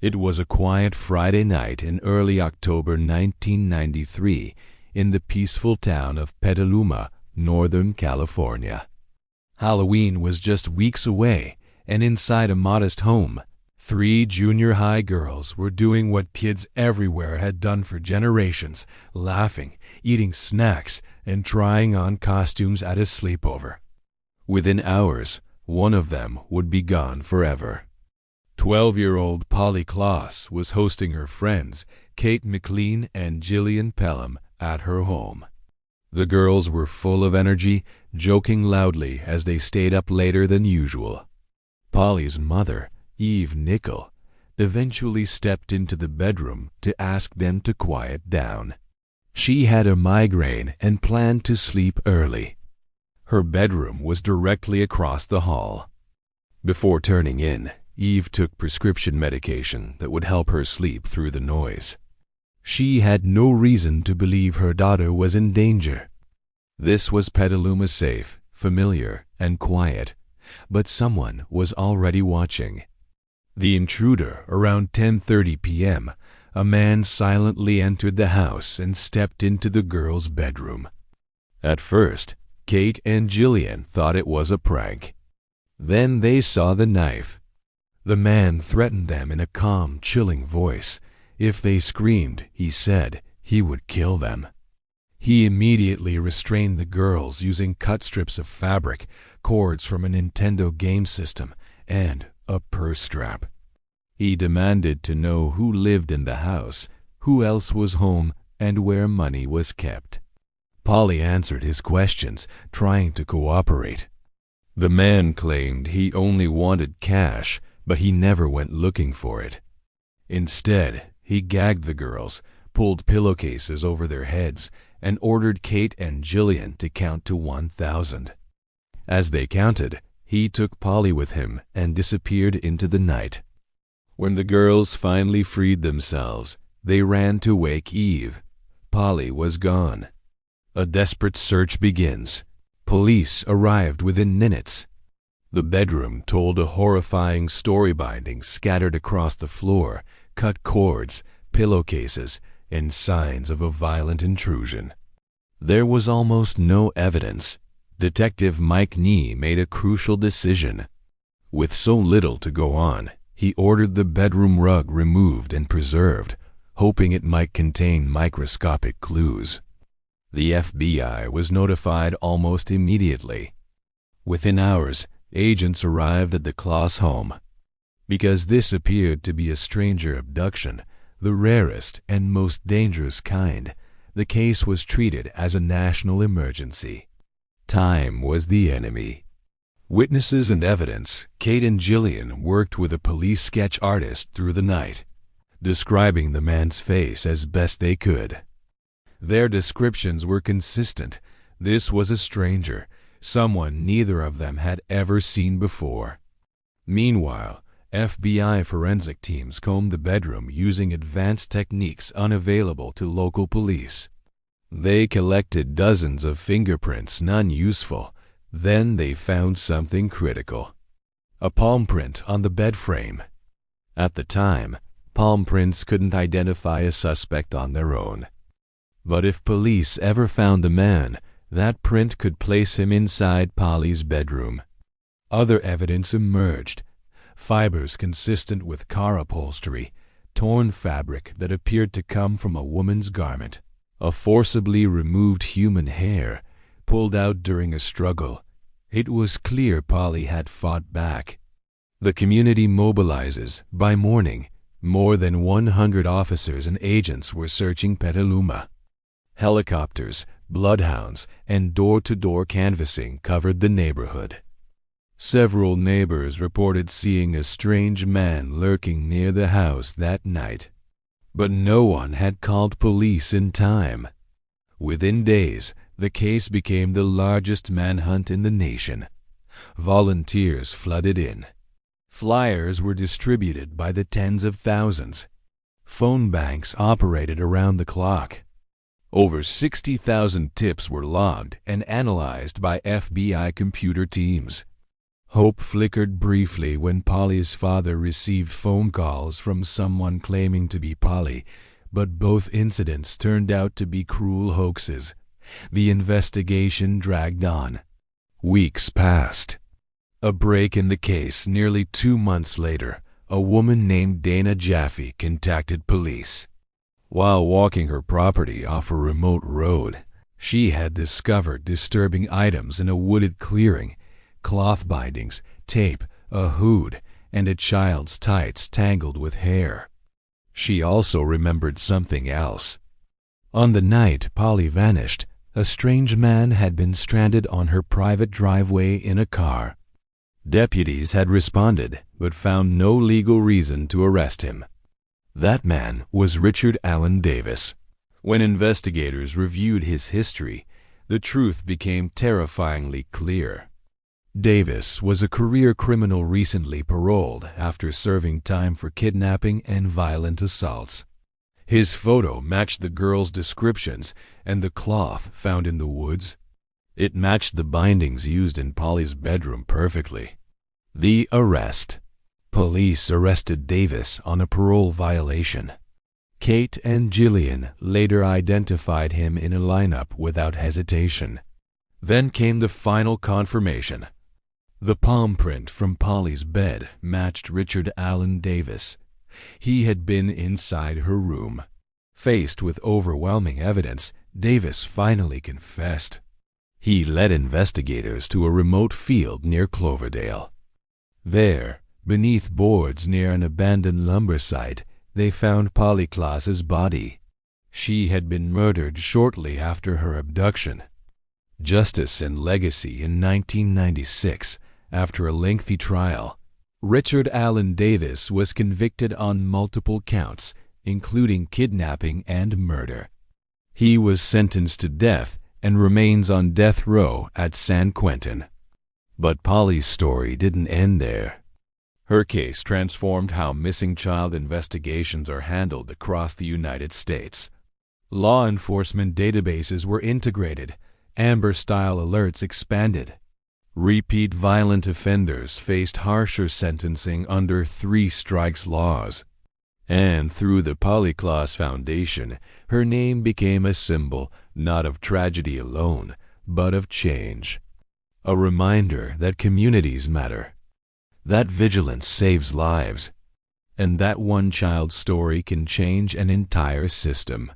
It was a quiet Friday night in early October 1993 in the peaceful town of Petaluma, Northern California. Halloween was just weeks away, and inside a modest home, 3 junior high girls were doing what kids everywhere had done for generations, laughing, eating snacks, and trying on costumes at a sleepover. Within hours, one of them would be gone forever. 12-year-old Polly Klaas was hosting her friends, Kate McLean and Jillian Pelham, at her home. The girls were full of energy, joking loudly as they stayed up later than usual. Polly's mother, Eve Nickel, eventually stepped into the bedroom to ask them to quiet down. She had a migraine and planned to sleep early. Her bedroom was directly across the hall. Before turning in, Eve took prescription medication that would help her sleep through the noise. She had no reason to believe her daughter was in danger. This was Petaluma safe, familiar, and quiet, but someone was already watching. The intruder, around 10:30 p.m., a man silently entered the house and stepped into the girls' bedroom. At first, Kate and Jillian thought it was a prank. Then they saw the knife. The man threatened them in a calm, chilling voice. If they screamed, he said, he would kill them. He immediately restrained the girls using cut strips of fabric, cords from a Nintendo game system, and a purse strap. He demanded to know who lived in the house, who else was home, and where money was kept. Polly answered his questions, trying to cooperate. The man claimed he only wanted cash, but he never went looking for it. Instead, he gagged the girls, pulled pillowcases over their heads, and ordered Kate and Jillian to count to 1,000. As they counted, he took Polly with him and disappeared into the night. When the girls finally freed themselves, they ran to wake Eve. Polly was gone. A desperate search begins. Police arrived within minutes. The bedroom told a horrifying story, bindings scattered across the floor, cut cords, pillowcases, and signs of a violent intrusion. There was almost no evidence. Detective Mike Nee made a crucial decision. With so little to go on, he ordered the bedroom rug removed and preserved, hoping it might contain microscopic clues. The FBI was notified almost immediately. Within hours, agents arrived at the Klaas home. Because this appeared to be a stranger abduction, the rarest and most dangerous kind, the case was treated as a national emergency. Time was the enemy. Witnesses and evidence, Kate and Jillian worked with a police sketch artist through the night, describing the man's face as best they could. Their descriptions were consistent. This was a stranger, someone neither of them had ever seen before. Meanwhile, FBI forensic teams combed the bedroom using advanced techniques unavailable to local police. They collected dozens of fingerprints, none useful. Then they found something critical: a palm print on the bed frame. At the time, palm prints couldn't identify a suspect on their own. But if police ever found the man, that print could place him inside Polly's bedroom. Other evidence emerged: fibers consistent with car upholstery, torn fabric that appeared to come from a woman's garment, a forcibly removed human hair, pulled out during a struggle. It was clear Polly had fought back. The community mobilizes. By morning, more than 100 officers and agents were searching Petaluma. Helicopters, bloodhounds, and door-to-door canvassing covered the neighborhood. Several neighbors reported seeing a strange man lurking near the house that night. But no one had called police in time. Within days, the case became the largest manhunt in the nation. Volunteers flooded in. Flyers were distributed by the tens of thousands. Phone banks operated around the clock. Over 60,000 tips were logged and analyzed by FBI computer teams. Hope flickered briefly when Polly's father received phone calls from someone claiming to be Polly, but both incidents turned out to be cruel hoaxes. The investigation dragged on. Weeks passed. A break in the case nearly 2 months later, a woman named Dana Jaffe contacted police. While walking her property off a remote road, she had discovered disturbing items in a wooded clearing: cloth bindings, tape, a hood, and a child's tights tangled with hair. She also remembered something else. On the night Polly vanished, a strange man had been stranded on her private driveway in a car. Deputies had responded, but found no legal reason to arrest him. That man was Richard Allen Davis. When investigators reviewed his history, the truth became terrifyingly clear. Davis was a career criminal recently paroled after serving time for kidnapping and violent assaults. His photo matched the girls' descriptions and the cloth found in the woods. It matched the bindings used in Polly's bedroom perfectly. The arrest. Police arrested Davis on a parole violation. Kate and Jillian later identified him in a lineup without hesitation. Then came the final confirmation. The palm print from Polly's bed matched Richard Allen Davis. He had been inside her room. Faced with overwhelming evidence, Davis finally confessed. He led investigators to a remote field near Cloverdale. There, beneath boards near an abandoned lumber site, they found Polly Klaas's body. She had been murdered shortly after her abduction. Justice and legacy in 1996. After a lengthy trial, Richard Allen Davis was convicted on multiple counts, including kidnapping and murder. He was sentenced to death and remains on death row at San Quentin. But Polly's story didn't end there. Her case transformed how missing child investigations are handled across the United States. Law enforcement databases were integrated, Amber-style alerts expanded. Repeat violent offenders faced harsher sentencing under 3 strikes laws. And through the Polly Klaas Foundation, her name became a symbol not of tragedy alone, but of change. A reminder that communities matter, that vigilance saves lives, and that one child's story can change an entire system.